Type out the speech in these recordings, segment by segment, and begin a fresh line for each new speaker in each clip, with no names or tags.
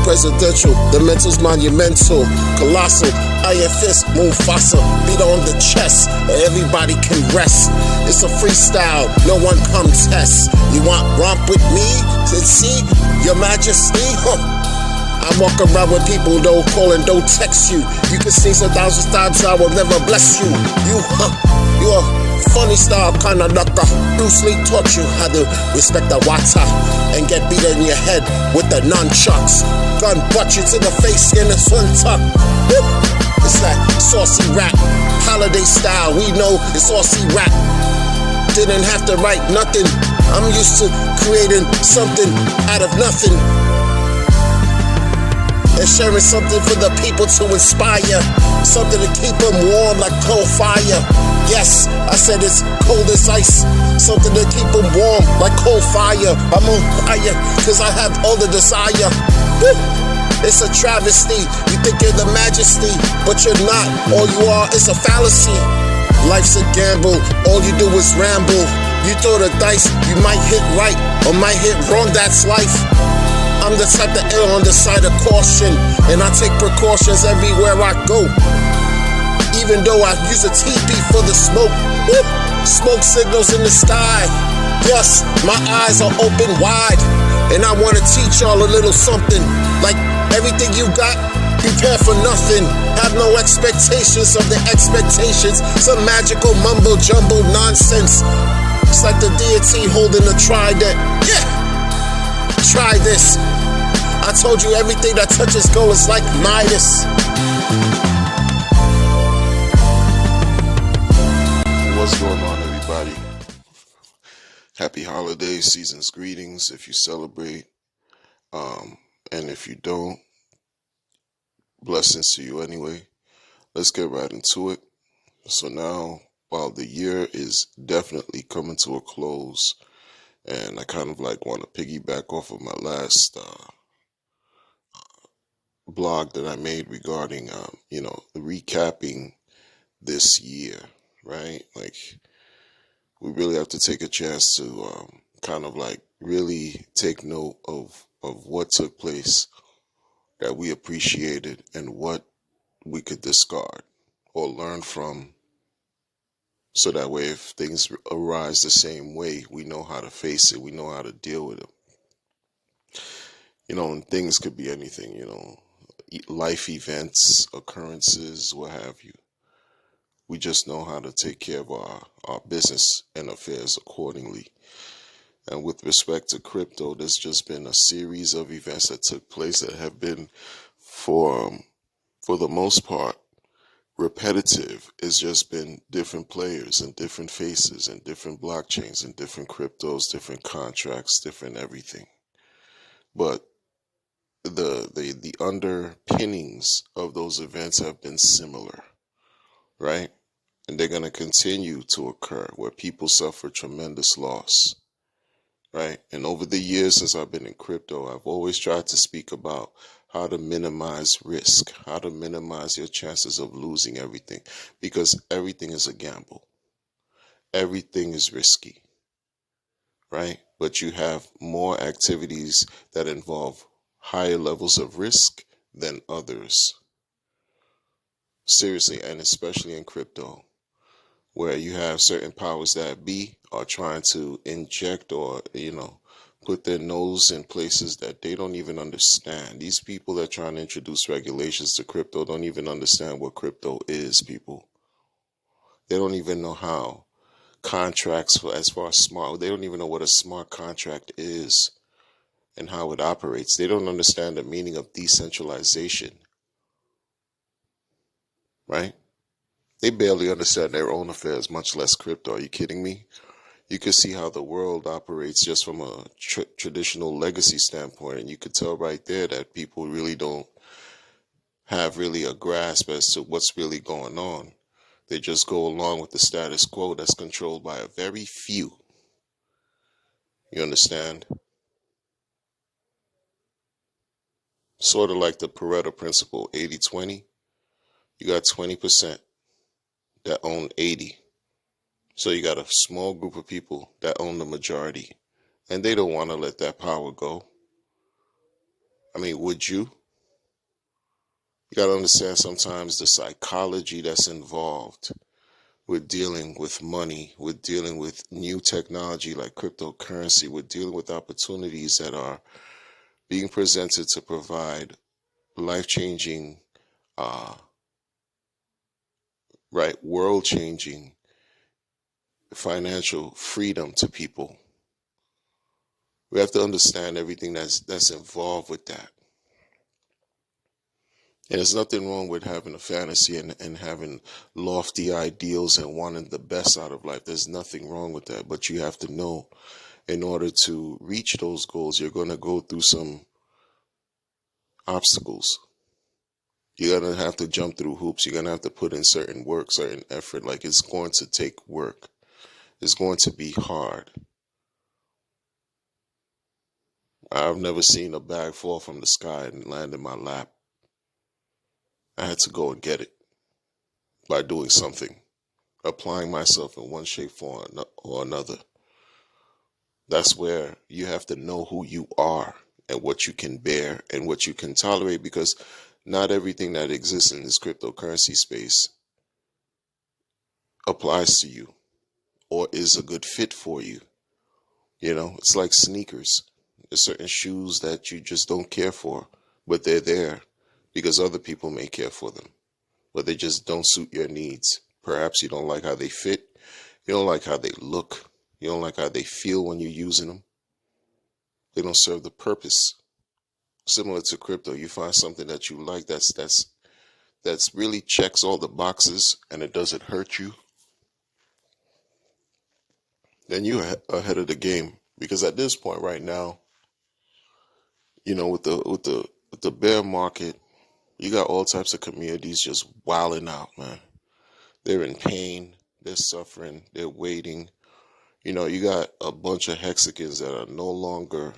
presidential. The mental's monumental, colossal. Iron fist, Mufasa, beat on the chest. Everybody can rest. It's a freestyle, no one contests. You want romp with me to see your majesty? I walk around with people don't call and don't text you. You can sing 1,000 times, I will never bless you. You a funny style kind of knucker. Bruce Lee taught you how to respect the wata and get beat in your head with the nunchucks. Gun butt you to the face in the swing tuck. It's that saucy rap, holiday style. We know it's saucy rap. Didn't have to write nothing. I'm used to creating something out of nothing and sharing something for the people to inspire, something to keep them warm like cold fire. Yes, I said it's cold as ice, something to keep them warm like cold fire. I'm on fire cause I have all the desire. Woo! It's a travesty. You think you're the majesty, but you're not. All you are is a fallacy. Life's a gamble, all you do is ramble. You throw the dice, you might hit right or might hit wrong, that's life. I'm the type to err on the side of caution, and I take precautions everywhere I go. Even though I use a teepee for the smoke. Woo! Smoke signals in the sky. Yes, my eyes are open wide, and I want to teach y'all a little something. Like everything you got, prepare for nothing. Have no expectations of the expectations. Some magical mumbo jumbo nonsense. It's like the deity holding a trident. Yeah, try this. I told you everything that touches gold is like Midas.
What's going on, everybody? Happy holidays, season's greetings if you celebrate. And if you don't, blessings to you anyway. Let's get right into it. So now, while the year is definitely coming to a close, and I kind of like want to piggyback off of my last blog that I made regarding, recapping this year, right? Like, we really have to take a chance to kind of like really take note of what took place that we appreciated and what we could discard or learn from, so that way if things arise the same way, we know how to face it, we know how to deal with it. And things could be anything, life events, occurrences, what have you. We just know how to take care of our business and affairs accordingly. And with respect to crypto, there's just been a series of events that took place that have been, for the most part, repetitive. It's just been different players and different faces and different blockchains and different cryptos, different contracts, different everything. But the underpinnings of those events have been similar, right? And they're going to continue to occur where people suffer tremendous loss, right? And over the years since I've been in crypto, I've always tried to speak about how to minimize risk, how to minimize your chances of losing everything, because everything is a gamble. Everything is risky, right? But you have more activities that involve higher levels of risk than others. Seriously, and especially in crypto, where you have certain powers that be are trying to inject or, put their nose in places that they don't even understand. These people that are trying to introduce regulations to crypto don't even understand what crypto is, people. They don't even know how contracts, as far as smart, they don't even know what a smart contract is and how it operates. They don't understand the meaning of decentralization, right? They barely understand their own affairs, much less crypto. Are you kidding me? You can see how the world operates just from a traditional legacy standpoint, and you could tell right there that people really don't have really a grasp as to what's really going on. They just go along with the status quo that's controlled by a very few. You understand? Sort of like the Pareto principle, 80-20. You got 20% that own 80. So you got a small group of people that own the majority, and they don't want to let that power go. I mean, would you? You got to understand sometimes the psychology that's involved with dealing with money, with dealing with new technology like cryptocurrency, with dealing with opportunities that are being presented to provide life-changing, uh, right, world-changing financial freedom to people. We have to understand everything that's involved with that. And there's nothing wrong with having a fantasy and having lofty ideals and wanting the best out of life. There's nothing wrong with that. But you have to know, in order to reach those goals, you're going to go through some obstacles. You're going to have to jump through hoops. You're going to have to put in certain work, certain effort. Like, it's going to take work. It's going to be hard. I've never seen a bag fall from the sky and land in my lap. I had to go and get it by doing something, applying myself in one shape or another. That's where you have to know who you are and what you can bear and what you can tolerate, because not everything that exists in this cryptocurrency space applies to you or is a good fit for you. You know, it's like sneakers. There's certain shoes that you just don't care for, but they're there because other people may care for them, but they just don't suit your needs. Perhaps you don't like how they fit. You don't like how they look. You don't like how they feel when you're using them. They don't serve the purpose. Similar to crypto, you find something that you like that's really checks all the boxes and it doesn't hurt you, then you're ahead of the game. Because at this point right now, you know, with the bear market, you got all types of communities just wilding out, man. They're in pain, they're suffering, they're waiting. You know, you got a bunch of hexagons that are no longer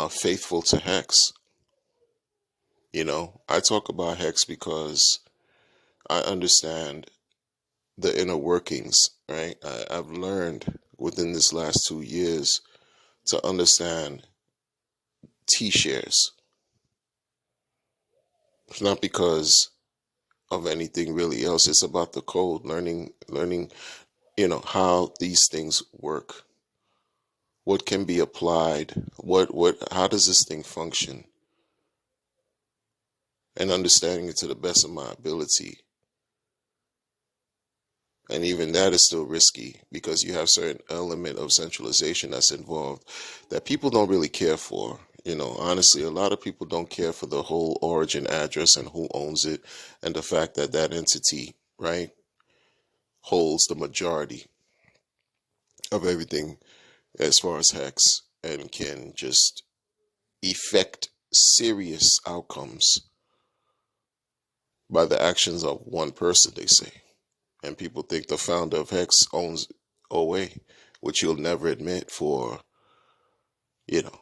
faithful to hex. You know, I talk about hex because I understand the inner workings, right? I've learned within this last 2 years to understand T-shares. It's not because of anything really else. It's about the code, learning, how these things work, what can be applied, how does this thing function, and understanding it to the best of my ability. And even that is still risky because you have certain element of centralization that's involved that people don't really care for. You know, honestly, a lot of people don't care for the whole origin address and who owns it and the fact that that entity, right, holds the majority of everything as far as hex and can just effect serious outcomes by the actions of one person, they say. And people think the founder of Hex owns OA, which he'll never admit for, you know,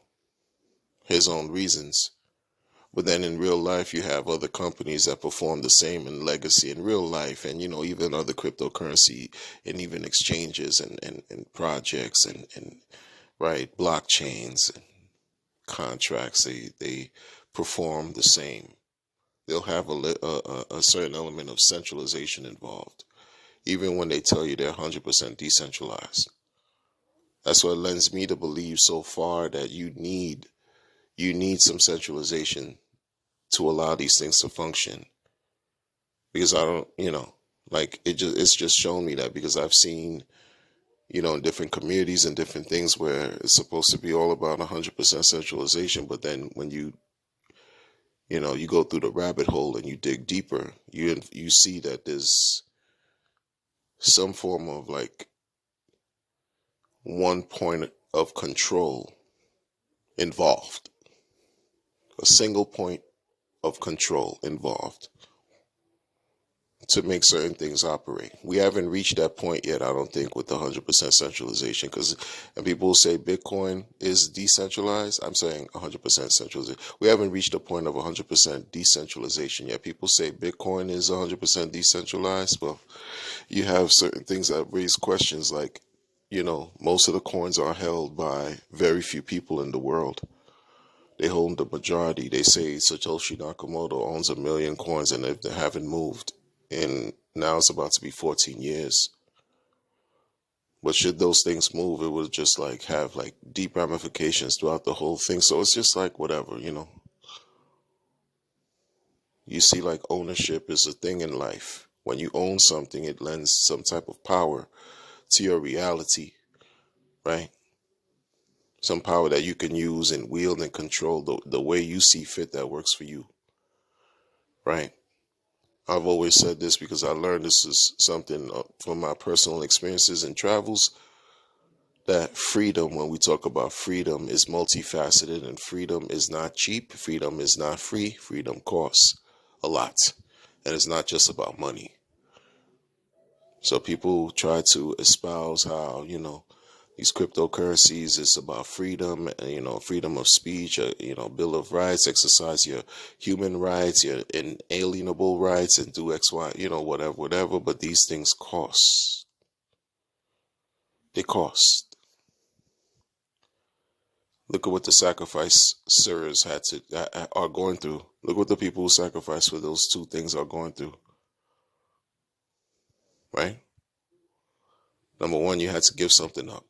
his own reasons. But then in real life, you have other companies that perform the same in legacy in real life, and, even other cryptocurrency and even exchanges and projects and right, blockchains and contracts, they perform the same. They'll have a certain element of centralization involved, even when they tell you they're 100% decentralized. That's what lends me to believe so far that you need some centralization to allow these things to function. Because I don't, like it's just shown me that, because I've seen, in different communities and different things where it's supposed to be all about 100% centralization, but then when you go through the rabbit hole and you dig deeper, you see that there's some form of like one point of control involved, a single point of control involved to make certain things operate. We haven't reached that point yet, I don't think, with the 100% centralization. And people say Bitcoin is decentralized. I'm saying 100% centralization. We haven't reached a point of 100% decentralization yet. People say Bitcoin is 100% decentralized. Well, you have certain things that raise questions like, most of the coins are held by very few people in the world. They hold the majority. They say Satoshi Nakamoto owns 1 million coins and they haven't moved. And now it's about to be 14 years. But should those things move, it would just like have like deep ramifications throughout the whole thing. So it's just like whatever, you know. You see, like ownership is a thing in life. When you own something, it lends some type of power to your reality, right? Some power that you can use and wield and control the way you see fit that works for you, right? I've always said this because I learned this is something from my personal experiences and travels, that freedom, when we talk about freedom, is multifaceted, and freedom is not cheap, freedom is not free, freedom costs a lot. And it's not just about money. So people try to espouse how, you know, these cryptocurrencies is about freedom, you know, freedom of speech, you know, Bill of Rights, exercise your human rights, your inalienable rights, and do X, Y, you know, whatever, whatever. But these things cost. They cost. Look at what the sacrificers are going through. Look what the people who sacrifice for those two things are going through, right? Number one, you had to give something up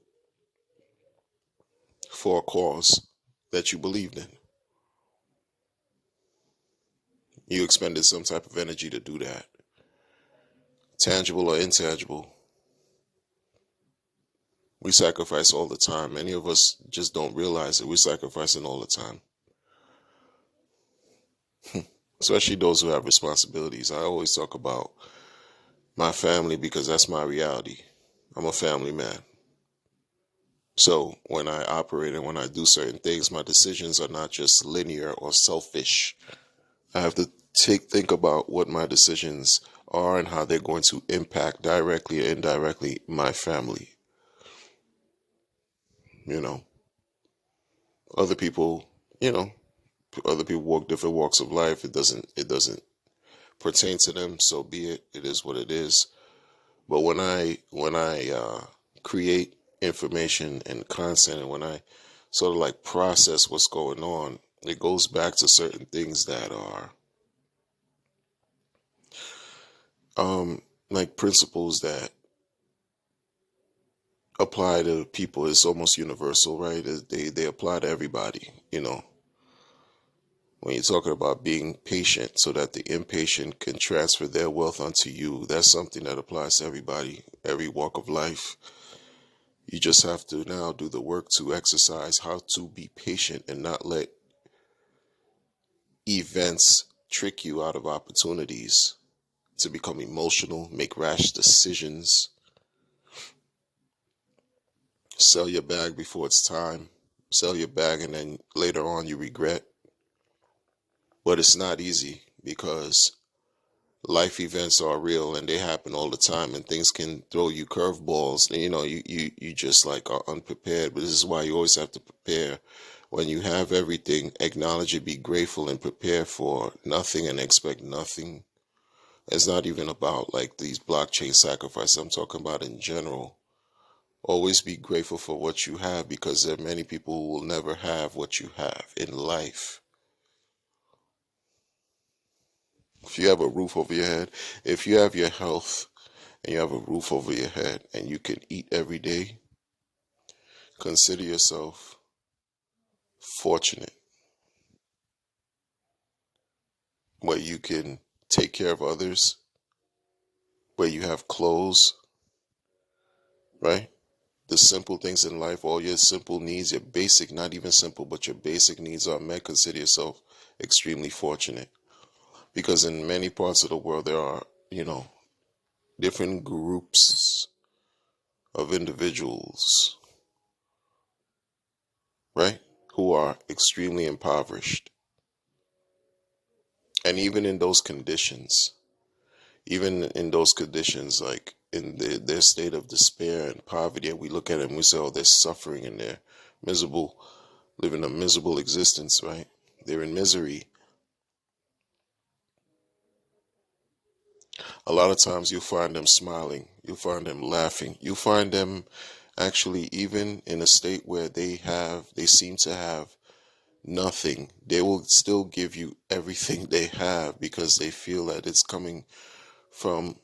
for a cause that you believed in. You expended some type of energy to do that, tangible or intangible. We sacrifice all the time. Many of us just don't realize it. We're sacrificing all the time, especially those who have responsibilities. I always talk about my family because that's my reality. I'm a family man. So when I operate and when I do certain things, my decisions are not just linear or selfish. I have to think about what my decisions are and how they're going to impact directly or indirectly my family. You know, other people, you know, other people walk different walks of life. It doesn't pertain to them. So be it. It is what it is. But when I create information and content, and when I sort of like process what's going on, it goes back to certain things that are like principles that apply to people. It's almost universal, right? They apply to everybody, you know. When you're talking about being patient so that the impatient can transfer their wealth onto you, that's something that applies to everybody, every walk of life. You just have to now do the work to exercise how to be patient and not let events trick you out of opportunities to become emotional, make rash decisions, sell your bag before it's time, sell your bag and then later on you regret. But it's not easy because life events are real and they happen all the time, and things can throw you curveballs. You know, you just like are unprepared. But this is why you always have to prepare. When you have everything, acknowledge it, be grateful, and prepare for nothing and expect nothing. It's not even about like these blockchain sacrifices. I'm talking about in general. Always be grateful for what you have, because there are many people who will never have what you have in life. If you have a roof over your head, if you have your health and you have a roof over your head and you can eat every day, consider yourself fortunate, where you can take care of others, where you have clothes, right? The simple things in life, all your simple needs, your basic, not even simple, but your basic needs are met. Consider yourself extremely fortunate. Because in many parts of the world, there are, you know, different groups of individuals, right, who are extremely impoverished. And even in those conditions, like in their state of despair and poverty, and we look at it and we say, oh, they're suffering and they're miserable, living a miserable existence, right? They're in misery. A lot of times you'll find them smiling, you'll find them laughing, you'll find them actually even in a state where they seem to have nothing, they will still give you everything they have because they feel that it's coming from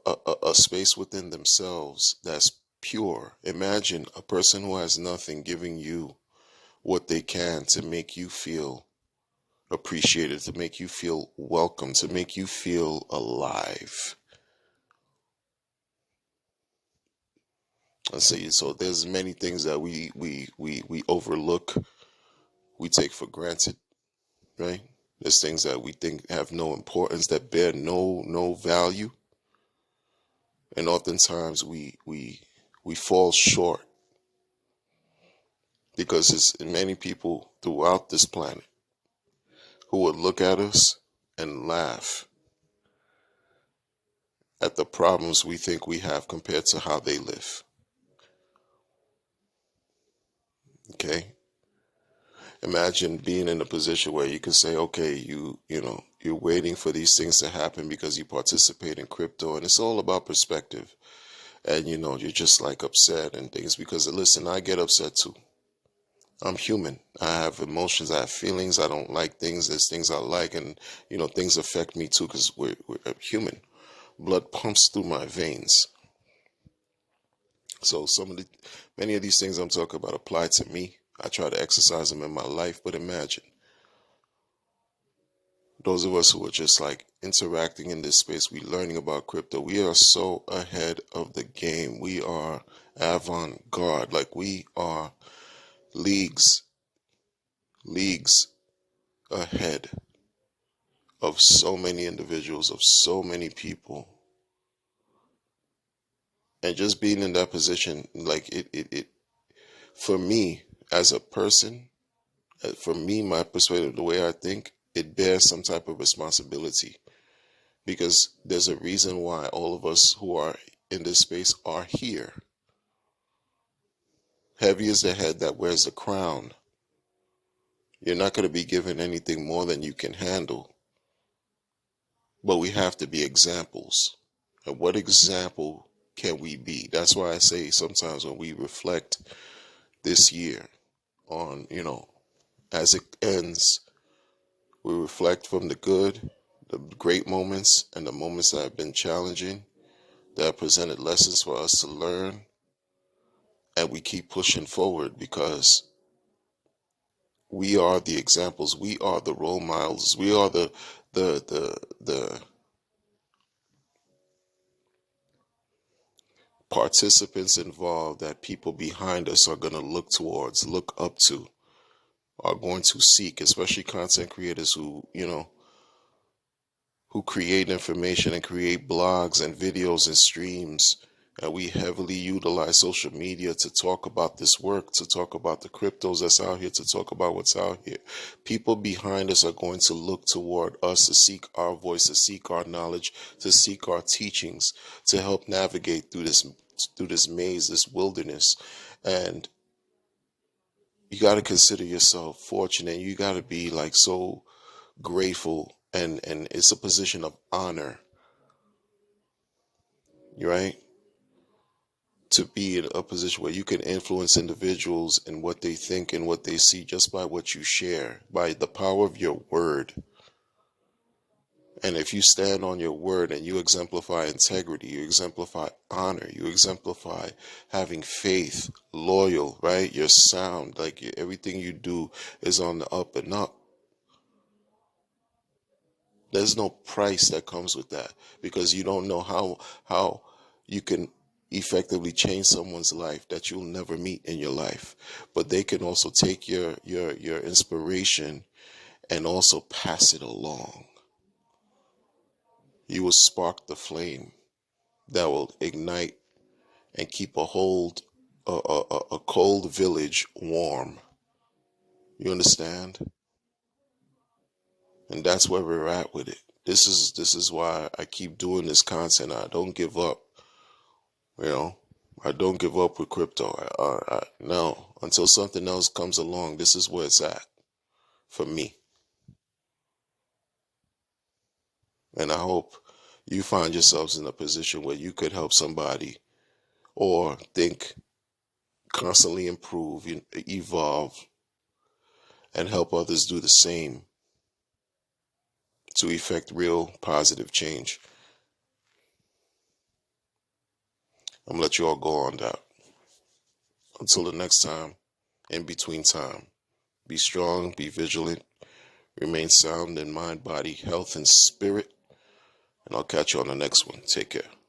a space within themselves that's pure. Imagine a person who has nothing giving you what they can to make you feel appreciated, to make you feel welcome, to make you feel alive. I see. So there's many things that we overlook, we take for granted, right? There's things that we think have no importance, that bear no value, and oftentimes we fall short because there's many people throughout this planet who would look at us and laugh at the problems we think we have compared to how they live. Okay? Imagine being in a position where you can say, okay, you're waiting for these things to happen because you participate in crypto, and it's all about perspective. And you're just like upset and things because listen, I get upset too. I'm human. I have emotions. I have feelings. I don't like things. There's things I like, and things affect me too because we're human. Blood pumps through my veins. So many of these things I'm talking about apply to me. I try to exercise them in my life, but imagine those of us who are just like interacting in this space, we learning about crypto. We are so ahead of the game. We are avant-garde. Like we are leagues ahead of so many individuals, of so many people. And just being in that position, like it for me as a person, for me, my perspective, the way I think, it bears some type of responsibility because there's a reason why all of us who are in this space are here. Heavy is the head that wears the crown. You're not going to be given anything more than you can handle. But we have to be examples. And what example can we be? That's why I say sometimes when we reflect this year on, as it ends, we reflect from the good, the great moments, and the moments that have been challenging, that have presented lessons for us to learn. And we keep pushing forward because we are the examples. We are the role models. We are the participants involved that people behind us are going to look towards, look up to, are going to seek, especially content creators who create information and create blogs and videos and streams. And we heavily utilize social media to talk about this work, to talk about the cryptos that's out here, to talk about what's out here. People behind us are going to look toward us to seek our voice, to seek our knowledge, to seek our teachings, to help navigate through this maze, this wilderness. And you got to consider yourself fortunate. You got to be like so grateful, and it's a position of honor, right? To be in a position where you can influence individuals and what they think and what they see just by what you share, by the power of your word. And if you stand on your word and you exemplify integrity, you exemplify honor, you exemplify having faith, loyal, right? You're sound, like everything you do is on the up and up. There's no price that comes with that because you don't know how you can effectively change someone's life that you'll never meet in your life. But they can also take your inspiration and also pass it along. You will spark the flame that will ignite and keep a cold village warm. You understand? And that's where we're at with it. This is why I keep doing this content. I don't give up. I don't give up with crypto. No, until something else comes along, this is where it's at for me. And I hope you find yourselves in a position where you could help somebody or think, constantly improve, evolve, and help others do the same to effect real positive change. I'm going to let you all go on that. Until the next time, in between time, be strong, be vigilant, remain sound in mind, body, health, and spirit. And I'll catch you on the next one. Take care.